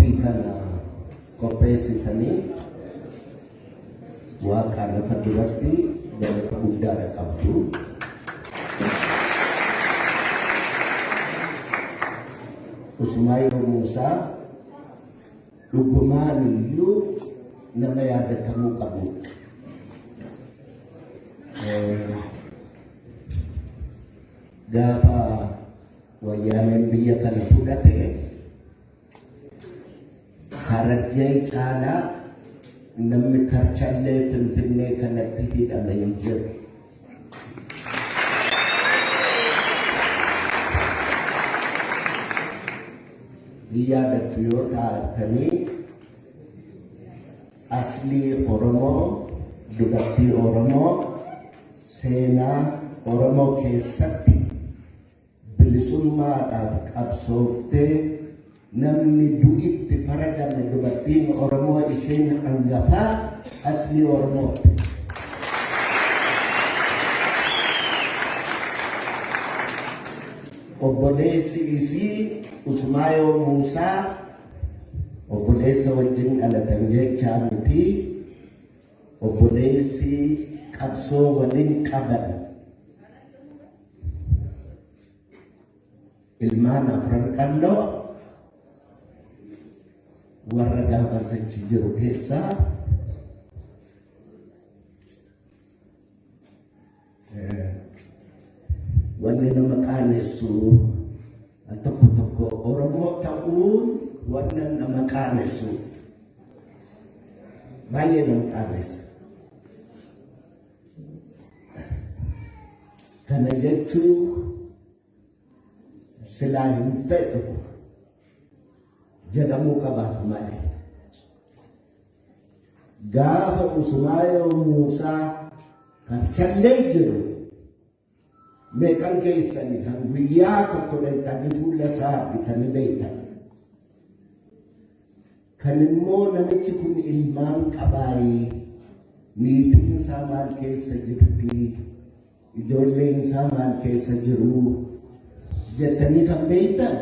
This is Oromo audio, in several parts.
qophii kana qopheessitanii waaqaan lafa duratti galata guddaadha qabdu. Usmaayil Muusaa dhugumaan iyyuu nama yaadatamuu qabu. Gaafa wayyaaneen biyya kana fudhate Harargee caalaa namni Karchallee Finfinnee kanatti hidhame hin jiru. Yaadattu yoo taatanii aslii Oromoo, dubartii Oromoo, seenaa Oromoo keessatti bilisummaadhaaf qabsooftee namni du'itti faradame dubartiin Oromoo isheen hangafaa aslii Oromoo. Obboleessi isii Usmaayil Muusaa obboleessa wajjin dhalatan jechaa miti, obboleessi qabsoo waliin qaban. Ilmaan afran qalloo warra gaafa achi jiru keessaa wanni nama qaanessu tokko tokko Oromoo ta'uun wanna nama qaanessu baay'ee nama qaanessa. Kana jechuun silaa hin fedhu jedhamuu qabaaf malee. Gaafa Usmaayil Muusaa Karchallee jiru meeqan keessanii kan guyyaa tokko dheettanii fuula isaa argitanii beektan. Kan immoo namichi kun ilmaan qabaayee niitiin isaa maal keessa jirti, ijoolleen isaa maal keessa jiru jettanii kan beektan.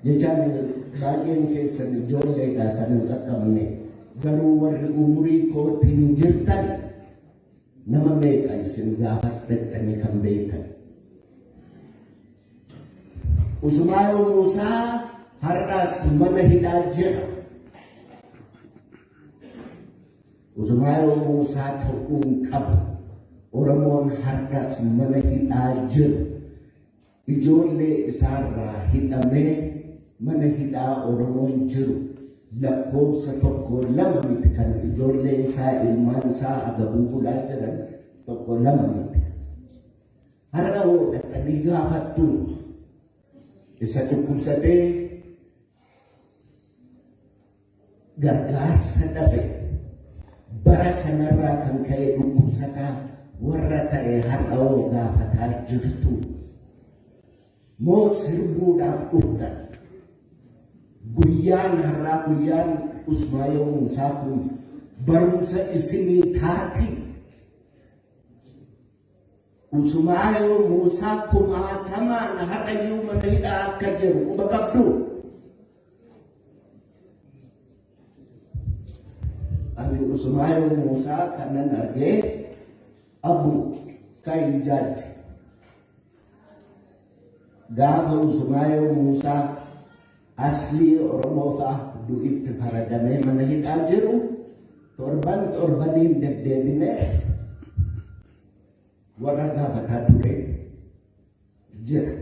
Jechaan baay'een keessan ijoolleedhaa san hin qaqqabne, garuu warri umurii kootiin jirtan nama meeqa isin gaafas dhaqxanii kan beektan. Usmaayil Muusaa har'aas mana hidhaa jira. Usmaayil Muusaa ta'uun qabu. Oromoon har'aas mana hidhaa jira. Ijoollee isaarraa hidhamee mana hidhaa Oromoon jiru lakkoofsa tokko lama miti kan ijoollee isaa ilmaan isaa agabuu bulaa jiran tokko lama miti. Har'a hoo dhaqanii gaafattu isa dhukkubsatee gargaarsa dhabe bara sanarraa kan ka'e dhukkubsataa warra ta'e har'a hoo gaafataa jirtu moo sirbuudhaaf dhuftan? Guyyaan har'aa guyyaan Usmaayil Muusaa kun barumsa isinii taati. Usmaayil Muusaa kumaatamaan har'ayyuu mana hidhaa akka jiru quba qabdu. Ani Usmaayil Muusaa kanan argee abu kan jaaji. Gaafa Usmaayil Muusaa aslii Oromoo fa'a du'itti faradamee mana hidhaa jiru torbaniin deddeebinee warra gaafataa ture jira.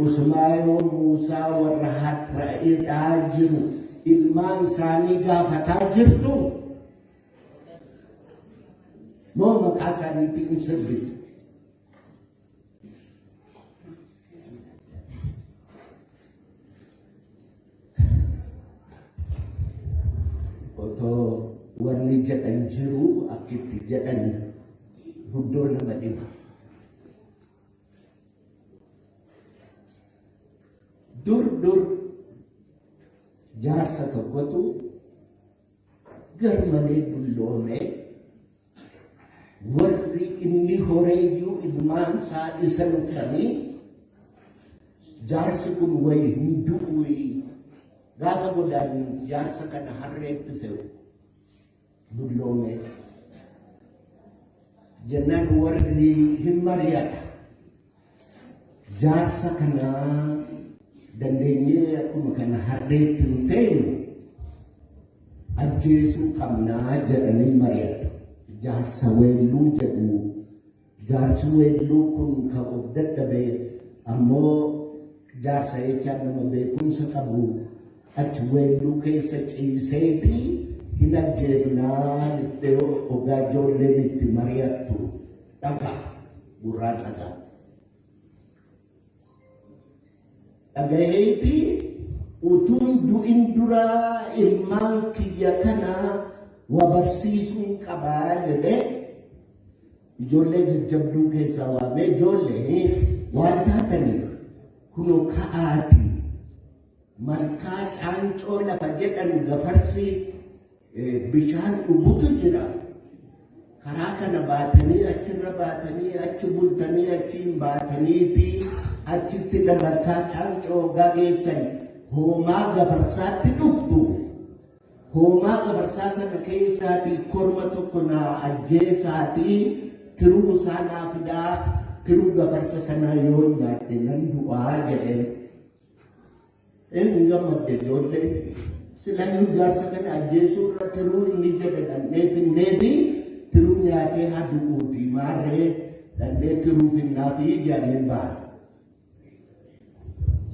Usmaayil Muusaa warra har'a hidhaa jiru ilmaan isaanii gaafataa jirtu moo maqaa isaaniitiin sirriitu? Otoo wanni jedhan jiru akkitti jedhan guddoo nama dhiba. Dur jaarsa tokkotu gar malee dulloomee warri inni horeeyyuu ilmaan isaa isa dhuftanii jaarsi kun wayi hunduu gaafa godaan jaarsa kana harreetti fe'u dulloome jennaan warri hin mari'ata jaarsa kana dandeenyee akkuma kana harreetti hin fe'u ajjeesuu qabnaa jedhanii mari'atu. Jaarsa weelluu jedhu jaarsi weelluu kun kan of dadhabe ammoo jaarsa jechaan nama beekumsa qabu achi weelluu keessa ciiseeti hin ajjeefnaa itti ogaa ijoolleen itti mari'attu dhagaa gurraa dhagaa. Dhagaheeti utuun du'in duraa ilmaan kiyya kanaa wabarsiisuun qabaa jedhee ijoollee jajjabduu keessaa waamee ijoollee waan taataniif kunoo ka'aati malkaa caancoo lafa jedhan gafarsi bishaan dhugutu jira karaa kana baatanii achirra baatanii achi bultanii achiin baataniiti achitti malkaa caancoo gageessan hoomaa gafarsaatti dhuftu. Hoomaa gafarsaa sana keessaatii korma tokko naa ajjeesaatii tiruu isaa naa fidaa tiruu gafarsa sanaa yoo nyaadhe nan du'aa jedheen. Eenyu gammadde ijoolleen silayyuu jaarsa kana ajjeesuu irra tiruu inni jedhe dhannee finneefi tiruu nyaatee haa du'uuti maarree dhannee tiruu finnaafi jedhanii ba'an.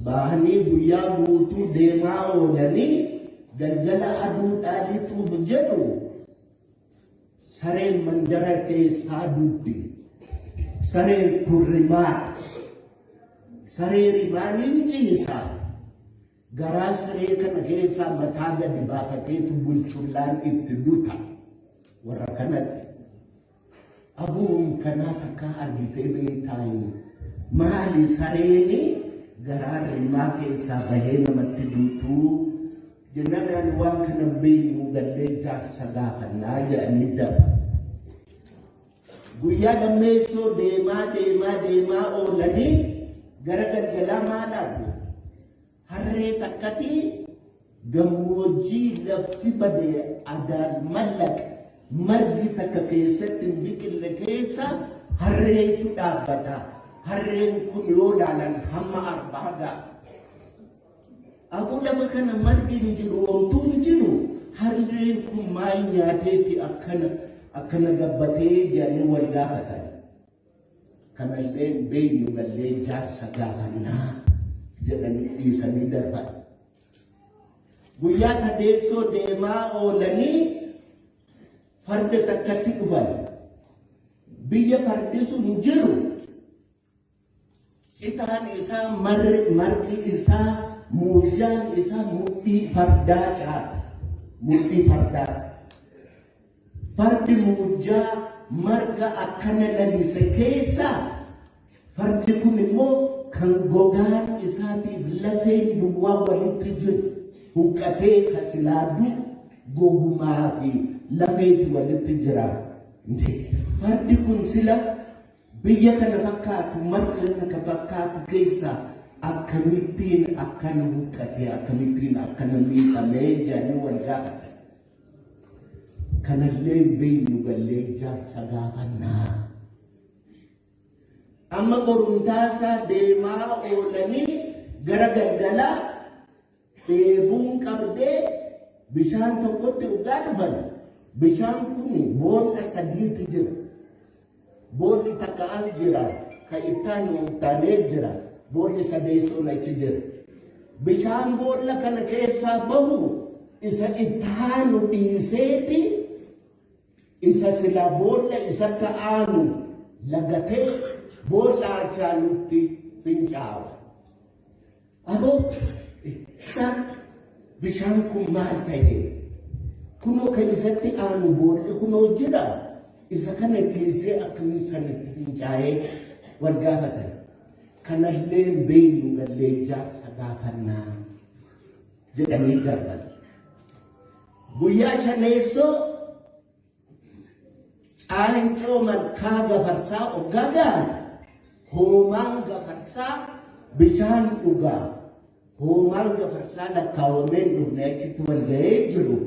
Bahanii guyyaa guutuu deemaa oolanii galgala aduudhaa lixuuf jedhu sareen mandara keessaa dubbi sareen kun rimaa saree rimaaniin ciisaa garaa saree kana keessaa mataa gadi baafateetu bulchullaan itti duta warra kanatti abuun kanaa takka argitee beektaay maali sareeni garaa rimaa keessaa bahee namatti duutuu jennaan waan kana beeknu gallee jaarsa gaafannaa jedhanii daba. Guyyaa lammeessoo deemaa oolanii gara galgalaa maal argu? Harree takkati gammoojjii lafti badee adaan mallaqa margi takka keessatti hin biqille keessa harreetu dhaabbata. Harreen kun yoo ilaalan hamma arbaagaa. Abu lafa kana margi hin jiru omtuu hin jiru harreen kun maal nyaateeti akkana gabbatee jedhanii wal gaafatan. Kanallee beeknu gallee jaarsa gaafannaa jedhanii dhiisanii darban. Guyyaa sadeessoo deemaa oolanii farda takkatti dhufan. Biyya fardi sun jiru citaan isaa margi isaa muujjaan isaa mudhii fardaa caala. Mudhii fardaa. Fardi muujjaa marga akkana lalise keessa fardi kun immoo kan gogaan isaatiif lafeen duwwaa walitti jiru huqqatee kasilaaduu gogumaa fi lafeeti walitti jira. Fardi kun sila biyya kana fakkaatu marga kana fakkaatu keessa akkamittiin akkana huqqatee akkamittiin akkana miidhamee jedhanii wal gaafatan. Kanallee beeknu gallee jaarsa gaafannaa. Amma borumtaasaa deemaa oolanii gara galgalaa dheebuun qabdee bishaan tokkotti dhugaa dhufan. Bishaan kun boolla sadiitu jira. Boolli takka as jira, ka ittaan uumtanee jira. Boolli sadeessuun achi jira. Bishaan boolla kana keessaa bahu isa ittaanu dhiiseeti isa sila boolla isatti aanu lagatee boolla achaanutti fincaawa. Aboo isa bishaan kun maal ta'e? Kunoo kan isatti aanu boolli kunoo jira. Isa kana dhiisee akkamitti sanatti fincaa'ee wal gaafatan. Kanallee beeknu gallee jaarsa gaafannaa jedhanii darban. Guyyaa shaneessoo Caancoo malkaa gafarsaa oggagaan hoomaan gafarsaa bishaan dhugaa hoomaan gafarsaa lakkaawameen dhufne achitti wal ga'ee jiru.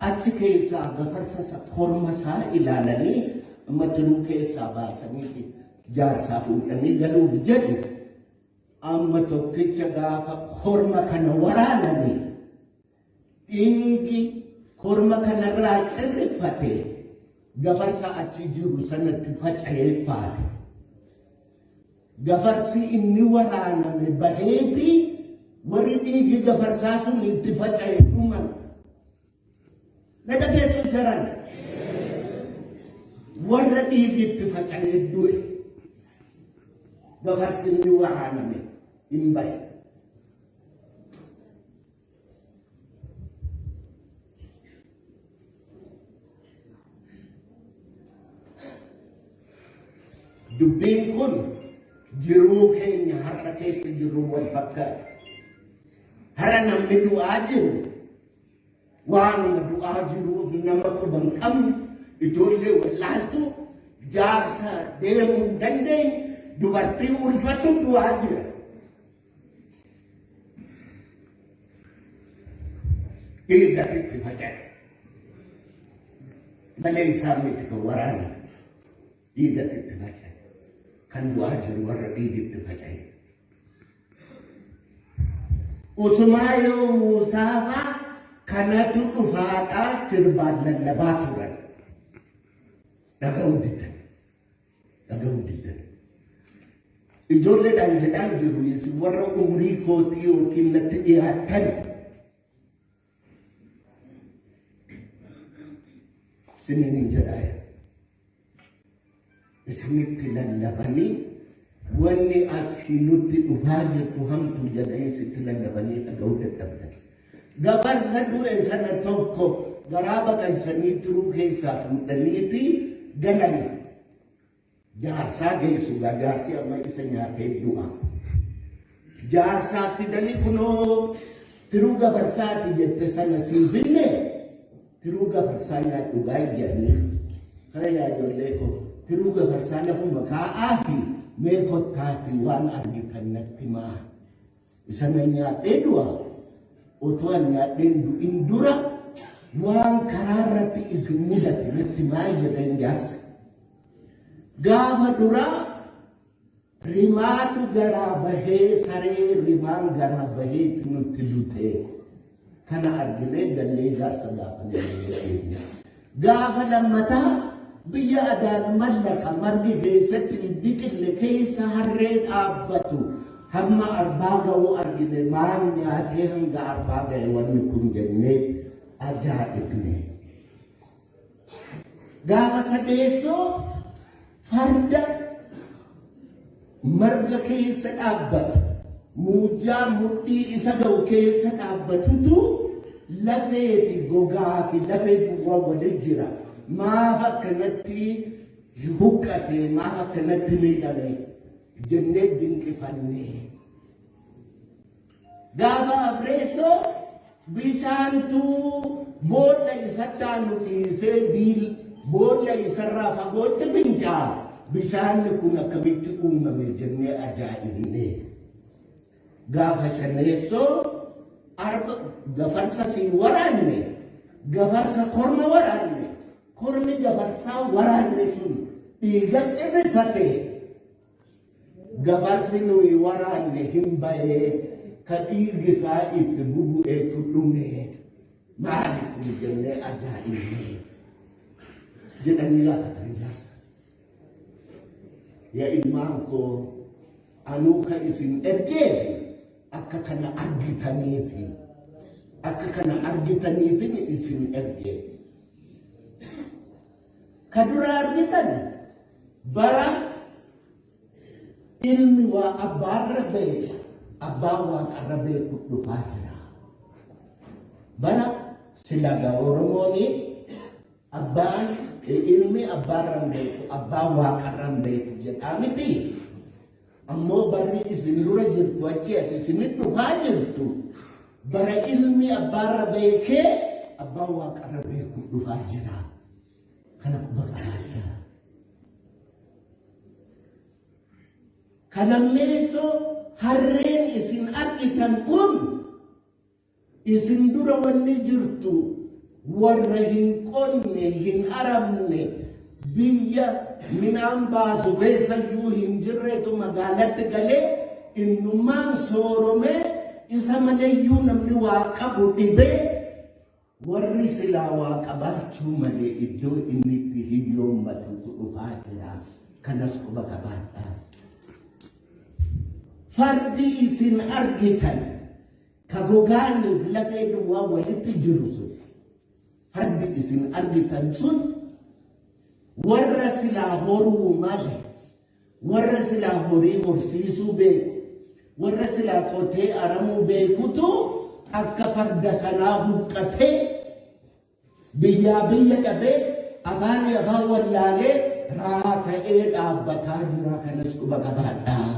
Achi keessaa gafarsa korma isaa ilaalanii amma tiruu keessaa baasanii jaarsaa fuudhanii galuuf jedhu amma tokkicha gaafa korma kana waraananii dhiigi korma kanarraa cirrifate gafarsa achi jiru sanatti faca'ee faate. Gafarsi inni waraaname baheeti warri dhiigi gafarsaa sun itti faca'e dhuman. Nada keessa jiran warra dhiigi itti faca'ee du'e gafarsi inni waraaname hin bahe. Dubbiin kun jiruu keenya har'a keessa jiru wal fakkaata. Har'a namni du'aa jiru waanuma du'aa jiruuf nama quban qabne ijoollee wallaaltu jaarsa deemuu hin dandeenye dubartii ulfatu du'aa jira. Dhiigatti faca'e malee isaa miti kan waraana dhiigatti faca'e. Kan du'aa jiru warra dhiigitti faca'e. Usumaa yoo Muusaafa kanatu dhufaadhaa sirbaan lallabaa turan. Dhaga'uu diddan. Dhaga'uu diddan. Ijoolleedhaan jedhaan jiru isin warra umrii kootii yookiin natti dhiyaatan. Isiniin jedhaa. Isinitti lallabanii wanni asii nutti dhufaa jirtu hamtu jedhanii sitti lallabanii dhaga'uu dadhabdan. Gafarsa du'e sana tokko garaa baqansanii turuu keessaa fuudhaniiti galan. Jaarsaa geessu jaarsi amma isa nyaatee du'a. Jaarsaa fidanii kunoo tiruu gafarsaati jette sana siifinne tiruu gafarsaa nyaadhugaa jedhanii kana yaadollee koo. Tiruu gafarsaa lafuma kaa'aafi mee kottaafi waan argitan natti maa. Isana nyaadhee du'a otoo nyaadheen du'in dura waan karaa irratti isin mudate natti maa jedhan jaarsa. Gaafa duraa rimaatu garaa bahee saree rimaan garaa bahee nutti dute. Kana arginee gallee jaarsa gaafa nyaadhee. Gaafa lammataa biyya adaan mallaqa margi keessatti biqille keessa harree dhaabbatu hamma arbaa ga'uu argine maan nyaatee hanga arbaa ga'e wanni kun jennee ajaa'ibne. Gaafa sadeessoo farda marga keessa dhaabbatu muujjaa mudhii isa ga'u keessa dhaabbatutu lafee fi gogaa fi lafee bu'aa waliin jira. Maaf akkanatti huqqate maaf akkanatti miidhame jennee dinqifannee. Gaafa afreessoo bishaantu boolla isatti aanu dhiisee boolla isarraa fagootti fincaa. Bishaanni kun akkamitti uumame jennee ajaa'ibne. Gaafa shaneessoo gafarsa si waraanne gafarsa korma waraanne. Kormi gafarsaa waraanne sun dhiiga cirrifate. Gafarsi nuyi waraanne hin bahee ka dhiigisaa itti bubu'eetu dhume. Maali kun jennee ajaa'ibne jedhanii laafatan jaarsa. Yaa ilmaan koo anuu ka isin ergeefi akka kana argitaniifin isin ergee. Kadura argitan bara ilmi waa abbaarra beeka abbaan waaqarra beeku dhufaa jira. Bara silaga Oromooni abbaan ilmi abbaarra beeku abbaan waaqarra beeku jedhaa miti. Ammoo barri isin dura jirtu achi as isinit dhufaa jirtu bara ilmi abbaarra beekee abbaan waaqarra beeku dhufaa jira. kana kubakaata. Kana meeso harreen isin argitan kun isin dura wanni jirtu warra hin qonne hin aramne biyya minaan baasu keessayyuu hin jirreetu magaalatti galee innummaan soorome isa maleeyyuu namni waa qabu dhibee warri silaa waa qabaachuu malee iddoo inni itti hiyyoommatutu dhufaa jira. Kanas quba qabaadhaa. Fardi isin argitan ka gogaaniif lafee duwwaa walitti jiru sun fardi isin argitan sun warra silaa horuu male, warra silaa horii horsiisuu beeku, warra silaa qotee aramuu beekutu akka farda sanaa huqqatee biyyaa biyya dhabee afaan afaan wallaalee raa ta'ee dhaabbataa jira. Kanas quba qabaadhaa.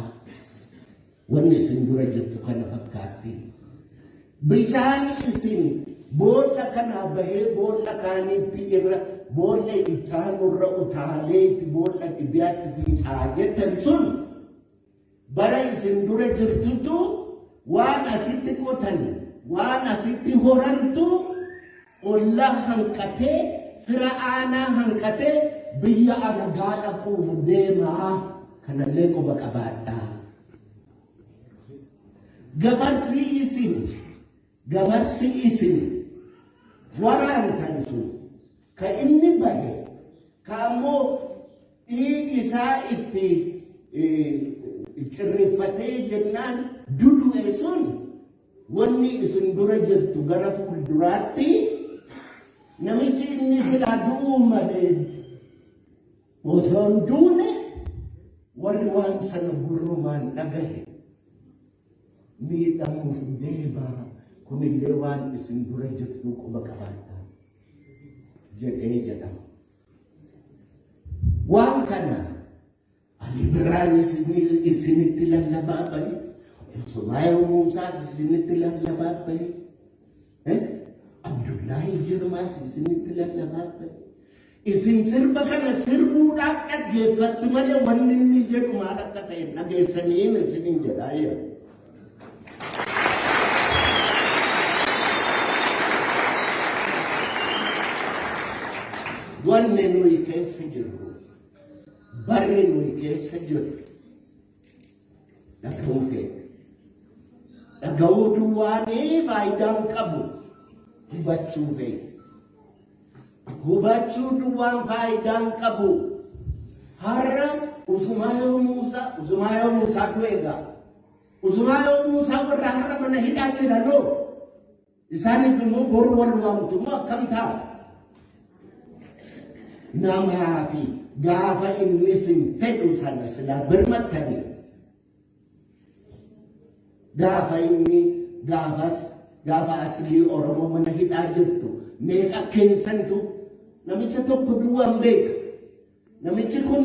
Wanni isin dura jirtu kana fakkaatti. Bishaan isin boolla kanaa bahee boolla kaaniitti irra boolla ittaanurra utaaleetti boolla dhibiyaatti fincaa jettan sun bara isin dura jirtutu waan asitti qotan waan asitti horantu ollaa hanqatee fira aanaa hanqatee biyya alagaa dhaquuf deemaa. Kanallee quba qabaadhaa. Gabarsi isin waraantan sun ka inni bahe ka ammoo dhiigi isaa itti cirrifatee jennaan dudu'e sun wanni isin dura jirtu gara fuulduraatti namichi inni silaa du'uu malee osoo hin duune warri waan sana gurrumaan dhagahe miidhamuuf deebaa. Kunillee waan isin dura jirtu quba qabaadhaa jedhee jedhama. Waan kana Ali Biraan isinitti lallabaa bahe, Sumaayoo Muusaas isinitti lallabaa bahe, Abdullaahi Jirmaas isinitti lallabaa bahe. Isin sirba kana sirbuudhaaf dhaggeeffattu malee wanni inni jedhu maal akka ta'e dhageessanii isiniin jedhaa jira. Wanni nuyi keessa jirru barri nuyi keessa jirru dhaga'uu feene. Dhaga'uu duwwaanii faayidaan qabu hubachuu feene. Hubachuu duwwaan faayidaan qabu. Har'a Usumaayoo Muusaa du'eegaa. Usumaayoo Muusaa warra har'a mana hidhaa jiranoo isaaniif immoo boru wal waamtu moo akkam ta'a? Namaa fi gaafa inni isin fedhu sana silaa birmattanii gaafa aslii Oromoo mana hidhaa jirtu meeqa keessantu namicha tokko duwwaan beeka. Namichi kun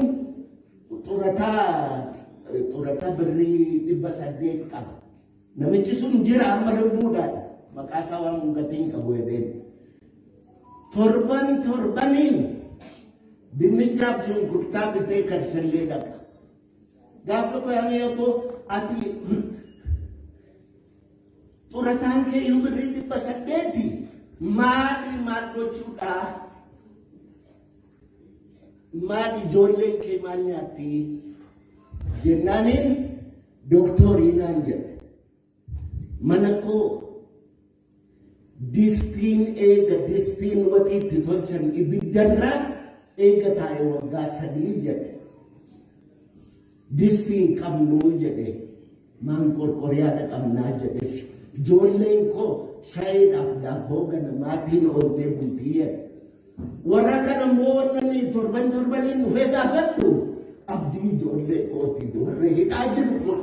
xurataa birrii 800 qaba. Namichi sun jira amma lubbuudhaan maqaa isaa waan gatiin qabu jedheen torbaniin dinnichaaf shunkurtaa bitee karsallee dhaqa. Gaafa qoyamee yoo ati xurataan kee yoo birrii 800 maal gochuudhaa? Maal ijoolleen kee maal nyaatti jennaaniin dooktorii naan jedhe. Mana koo distiin waxiitti tolchan ibiddarraa eega taa'e waggaa 3 jedhe. Distiin qabnuu jedhe. Maan qorqoriyaadha qabnaa jedhe. Ijoolleen koo shaayiidhaaf daabboo ganamaatiin ooltee bultii jedhe. Warra kana moonnanii torbaniin dhufee gaafadhu abdii ijoollee kooti warra hidhaa jiru.